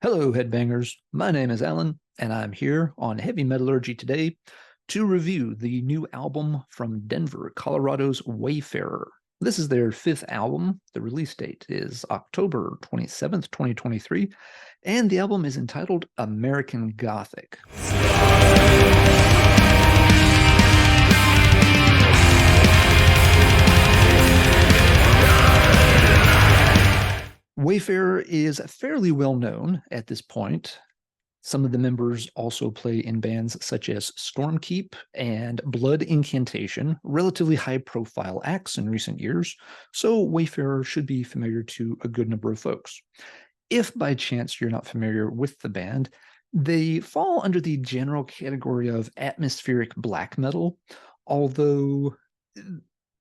Hello, headbangers. My name is Alan, and I'm here on Heavy Metallurgy today to review the new album from Denver, Colorado's Wayfarer. This is their fifth album. The release date is October 27th, 2023, and the album is entitled American Gothic. Wayfarer is fairly well known at this point. Some of the members also play in bands such as Stormkeep and Blood Incantation, relatively high-profile acts in recent years, so Wayfarer should be familiar to a good number of folks. If by chance you're not familiar with the band, they fall under the general category of atmospheric black metal, although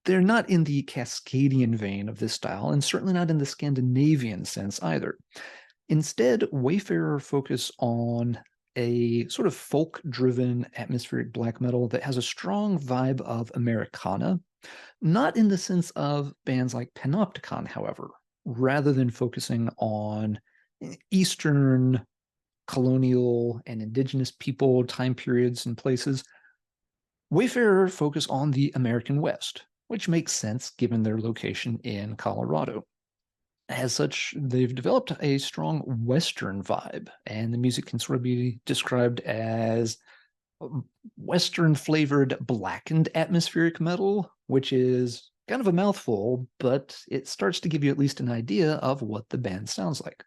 they're not in the Cascadian vein of this style, and certainly not in the Scandinavian sense either. Instead, Wayfarer focus on a sort of folk-driven atmospheric black metal that has a strong vibe of Americana, not in the sense of bands like Panopticon, however, rather than focusing on Eastern colonial and indigenous people, time periods, and places. Wayfarer focus on the American West, which makes sense given their location in Colorado. As such, they've developed a strong Western vibe, and the music can sort of be described as Western-flavored blackened atmospheric metal, which is kind of a mouthful, but it starts to give you at least an idea of what the band sounds like.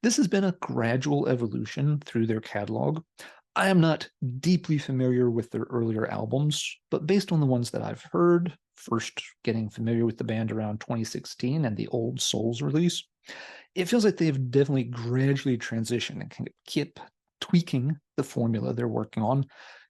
This has been a gradual evolution through their catalog. I am not deeply familiar with their earlier albums, but based on the ones that I've heard, first getting familiar with the band around 2016 and the Old Souls release, it feels like they've definitely gradually transitioned and kind of keep tweaking the formula they're working on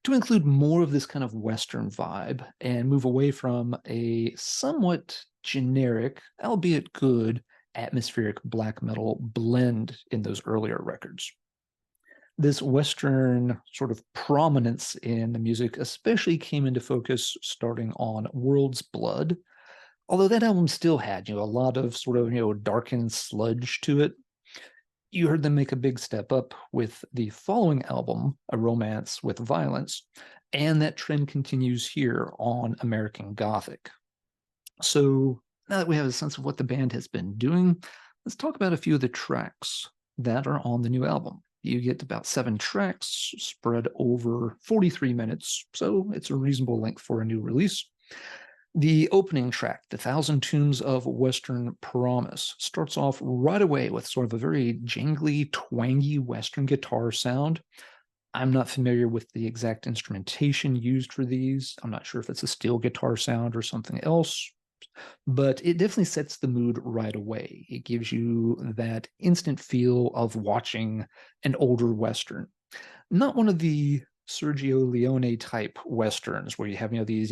to include more of this kind of Western vibe and move away from a somewhat generic, albeit good, atmospheric black metal blend in those earlier records. This Western sort of prominence in the music especially came into focus starting on World's Blood, although that album still had, a lot of sort of, darkened sludge to it. You heard them make a big step up with the following album, A Romance with Violence, and that trend continues here on American Gothic. So now that we have a sense of what the band has been doing, let's talk about a few of the tracks that are on the new album. You get about 7 tracks spread over 43 minutes, so it's a reasonable length for a new release. The opening track, The Thousand Tombs of Western Promise, starts off right away with sort of a very jangly, twangy Western guitar sound. I'm not familiar with the exact instrumentation used for these. I'm not sure if it's a steel guitar sound or something else, but it definitely sets the mood right away. It gives you that instant feel of watching an older Western. Not one of the Sergio Leone type Westerns where you have, these,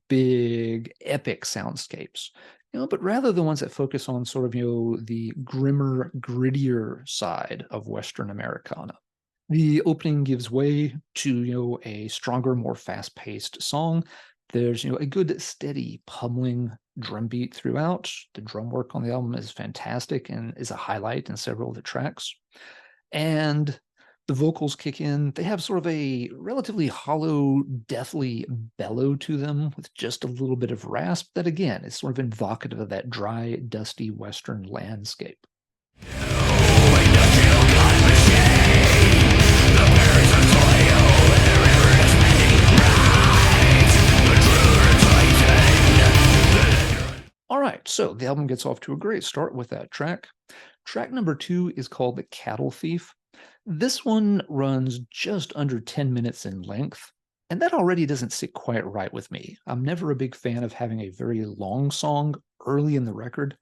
big epic soundscapes, but rather the ones that focus on sort of, the grimmer, grittier side of Western Americana. The opening gives way to, a stronger, more fast-paced song. There's, a good, steady, pummeling drum beat throughout. The drum work on the album is fantastic and is a highlight in several of the tracks. And the vocals kick in. They have sort of a relatively hollow, deathly bellow to them with just a little bit of rasp that, again, is sort of evocative of that dry, dusty Western landscape. All right, so the album gets off to a great start with that track. Track number 2 is called The Cattle Thief. This one runs just under 10 minutes in length, and that already doesn't sit quite right with me. I'm never a big fan of having a very long song early in the record,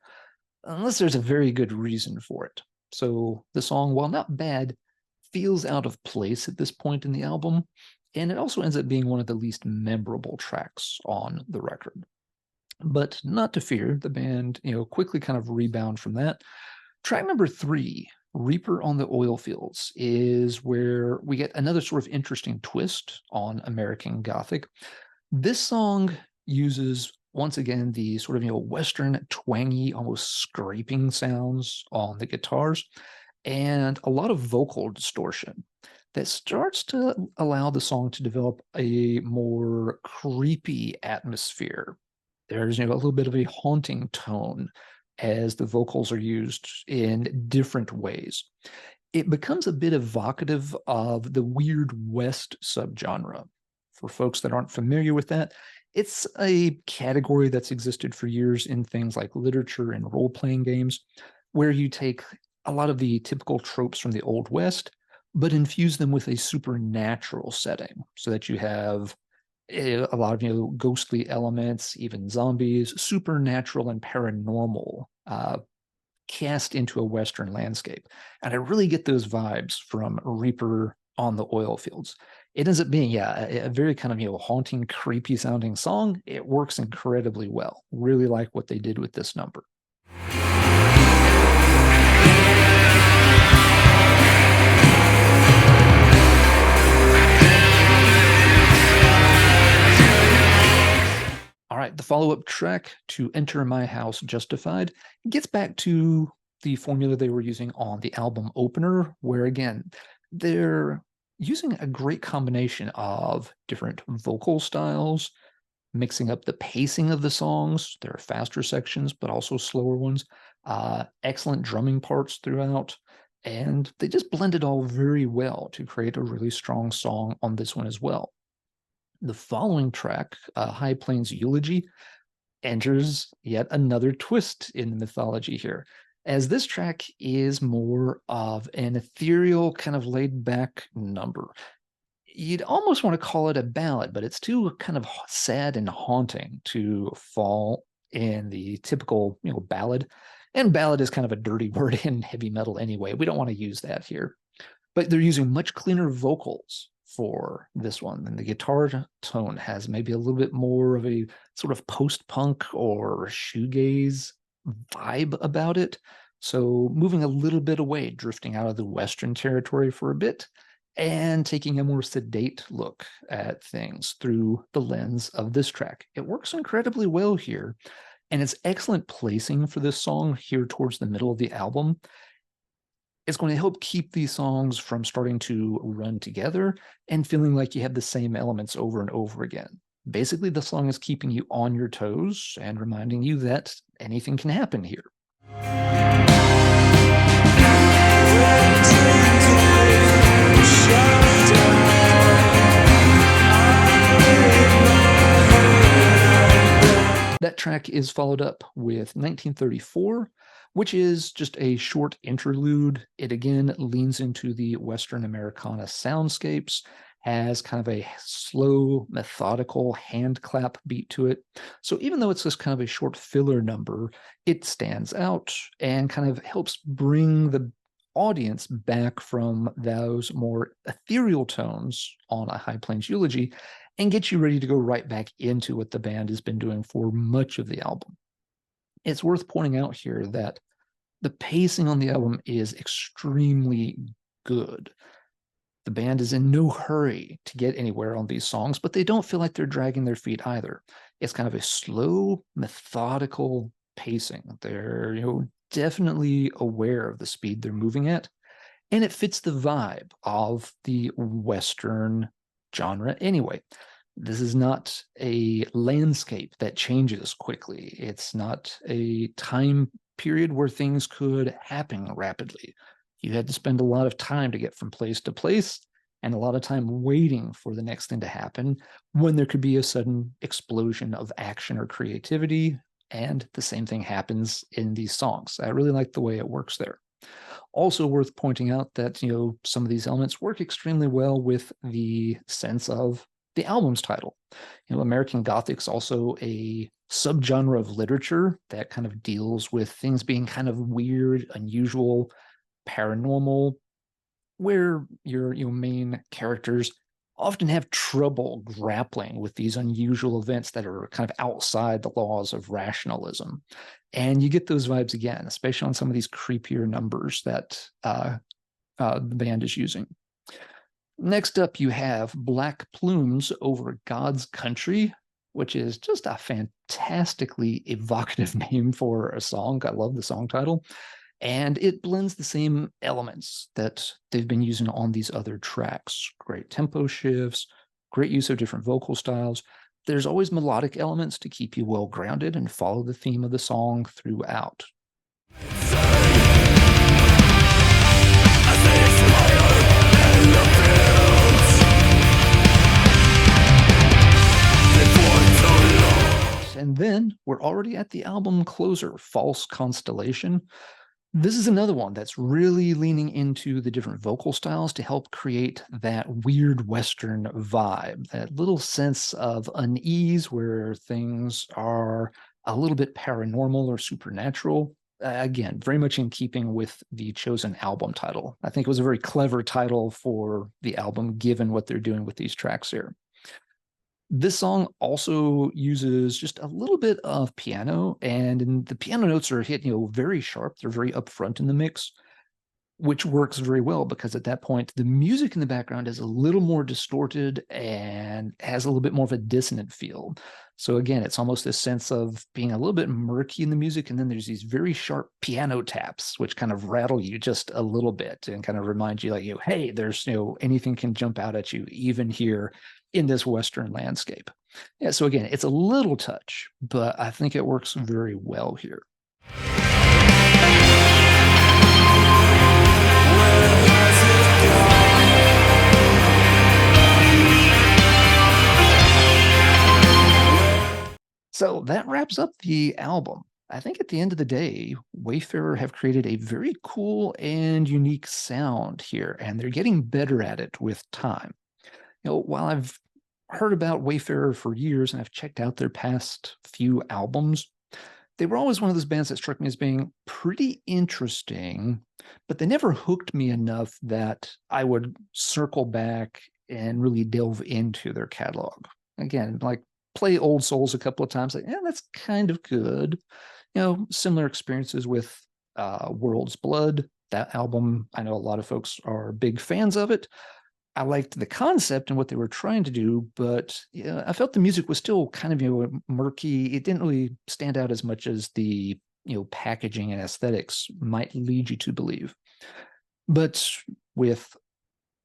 unless there's a very good reason for it. So the song, while not bad, feels out of place at this point in the album, and it also ends up being one of the least memorable tracks on the record. But not to fear, the band, quickly kind of rebound from that. Track number 3, Reaper on the Oil Fields, is where we get another sort of interesting twist on American Gothic. This song uses, once again, the sort of, Western twangy, almost scraping sounds on the guitars. and a lot of vocal distortion that starts to allow the song to develop a more creepy atmosphere. There's a little bit of a haunting tone as the vocals are used in different ways. It becomes a bit evocative of the Weird West subgenre. For folks that aren't familiar with that, it's a category that's existed for years in things like literature and role-playing games, where you take a lot of the typical tropes from the Old West, but infuse them with a supernatural setting so that you have a lot of ghostly elements, even zombies, supernatural and paranormal cast into a Western landscape. And I really get those vibes from Reaper on the Oil Fields. It ends up being, a very kind of, haunting, creepy sounding song. It works incredibly well. Really like what they did with this number. All right, the follow-up track, To Enter My House Justified, gets back to the formula they were using on the album opener, where again, they're using a great combination of different vocal styles, mixing up the pacing of the songs. There are faster sections, but also slower ones, excellent drumming parts throughout, and they just blend it all very well to create a really strong song on this one as well. The following track, High Plains Eulogy, enters yet another twist in the mythology here, as this track is more of an ethereal, kind of laid-back number. You'd almost want to call it a ballad, but it's too kind of sad and haunting to fall in the typical, ballad. And ballad is kind of a dirty word in heavy metal anyway. We don't want to use that here. But they're using much cleaner vocals for this one. And the guitar tone has maybe a little bit more of a sort of post-punk or shoegaze vibe about it. So moving a little bit away, drifting out of the Western territory for a bit, and taking a more sedate look at things through the lens of this track. It works incredibly well here, and it's excellent placing for this song here towards the middle of the album. It's going to help keep these songs from starting to run together and feeling like you have the same elements over and over again. Basically, the song is keeping you on your toes and reminding you that anything can happen here. That track is followed up with 1934, which is just a short interlude. It again leans into the Western Americana soundscapes, has kind of a slow, methodical hand clap beat to it. So even though it's just kind of a short filler number, it stands out and kind of helps bring the audience back from those more ethereal tones on a High Plains Eulogy and get you ready to go right back into what the band has been doing for much of the album. It's worth pointing out here that the pacing on the album is extremely good. The band is in no hurry to get anywhere on these songs, but they don't feel like they're dragging their feet either. It's kind of a slow, methodical pacing. They're, definitely aware of the speed they're moving at, and it fits the vibe of the Western genre anyway. This is not a landscape that changes quickly. It's not a time period where things could happen rapidly. You had to spend a lot of time to get from place to place and a lot of time waiting for the next thing to happen when there could be a sudden explosion of action or creativity, and the same thing happens in these songs. I really like the way it works there. Also worth pointing out that, some of these elements work extremely well with the sense of the album's title. American Gothic's also a subgenre of literature that kind of deals with things being kind of weird, unusual, paranormal, where your main characters often have trouble grappling with these unusual events that are kind of outside the laws of rationalism. And you get those vibes again, especially on some of these creepier numbers that the band is using. Next up, you have Black Plumes Over God's Country, which is just a fantastically evocative name for a song. I love the song title. And it blends the same elements that they've been using on these other tracks. Great tempo shifts, great use of different vocal styles. There's always melodic elements to keep you well grounded and follow the theme of the song throughout. And then we're already at the album closer, False Constellation. This is another one that's really leaning into the different vocal styles to help create that weird Western vibe, that little sense of unease where things are a little bit paranormal or supernatural. Again, very much in keeping with the chosen album title. I think it was a very clever title for the album, given what they're doing with these tracks here. This song also uses just a little bit of piano, and the piano notes are hit, very sharp. They're very upfront in the mix, which works very well because at that point, the music in the background is a little more distorted and has a little bit more of a dissonant feel. So again, it's almost this sense of being a little bit murky in the music, and then there's these very sharp piano taps, which kind of rattle you just a little bit and kind of remind you like, hey, there's, anything can jump out at you, even here in this Western landscape. Yeah, so again, it's a little touch, but I think it works very well here. So that wraps up the album. I think at the end of the day, Wayfarer have created a very cool and unique sound here, and they're getting better at it with time. While I've heard about Wayfarer for years and I've checked out their past few albums, they were always one of those bands that struck me as being pretty interesting, but they never hooked me enough that I would circle back and really delve into their catalog. Again, like play Old Souls a couple of times, like, yeah, that's kind of good. Similar experiences with World's Blood. That album, I know a lot of folks are big fans of it. I liked the concept and what they were trying to do, but I felt the music was still kind of murky. It didn't really stand out as much as the packaging and aesthetics might lead you to believe. But with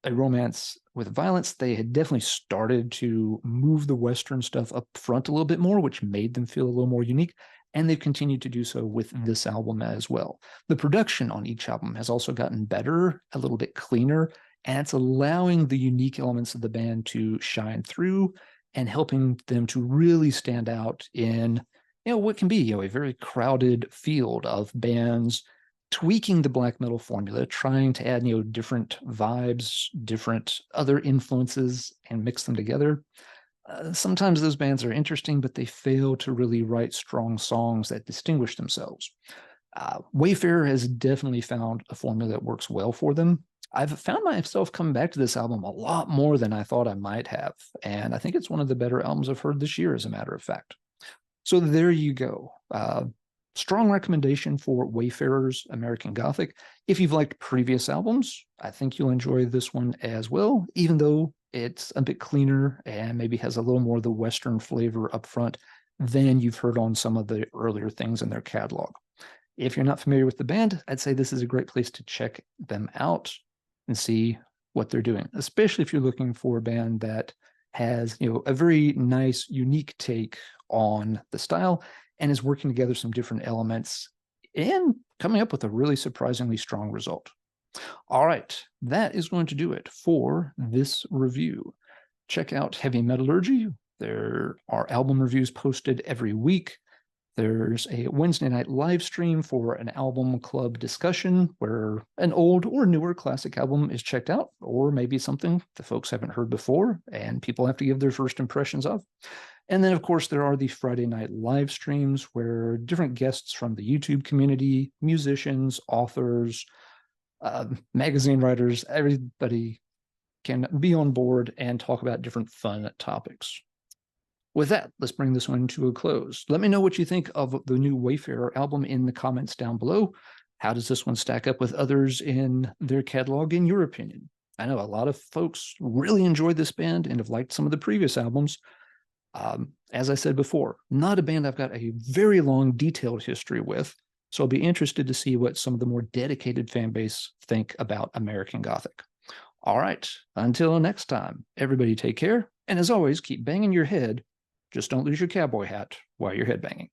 A Romance with Violence, they had definitely started to move the Western stuff up front a little bit more, which made them feel a little more unique. And they've continued to do so with this album as well. The production on each album has also gotten better, a little bit cleaner, and it's allowing the unique elements of the band to shine through and helping them to really stand out in what can be a very crowded field of bands tweaking the black metal formula, trying to add different vibes, different other influences, and mix them together. Sometimes those bands are interesting, but they fail to really write strong songs that distinguish themselves. Wayfarer has definitely found a formula that works well for them. I've found myself coming back to this album a lot more than I thought I might have, and I think it's one of the better albums I've heard this year, as a matter of fact. So there you go. Strong recommendation for Wayfarer's American Gothic. If you've liked previous albums, I think you'll enjoy this one as well, even though it's a bit cleaner and maybe has a little more of the Western flavor up front than you've heard on some of the earlier things in their catalog. If you're not familiar with the band, I'd say this is a great place to check them out and see what they're doing, especially if you're looking for a band that has, a very nice, unique take on the style and is working together some different elements and coming up with a really surprisingly strong result. All right, that is going to do it for this review. Check out Heavy Metallurgy. There are album reviews posted every week. There's a Wednesday night live stream for an album club discussion where an old or newer classic album is checked out, or maybe something the folks haven't heard before and people have to give their first impressions of. And then, of course, there are the Friday night live streams where different guests from the YouTube community, musicians, authors, magazine writers, everybody can be on board and talk about different fun topics. With that, let's bring this one to a close. Let me know what you think of the new Wayfarer album in the comments down below. How does this one stack up with others in their catalog, in your opinion? I know a lot of folks really enjoyed this band and have liked some of the previous albums. As I said before, not a band I've got a very long, detailed history with, So I'll be interested to see what some of the more dedicated fan base think about American Gothic. All right, until next time, everybody take care. And as always, keep banging your head. Just don't lose your cowboy hat while you're headbanging.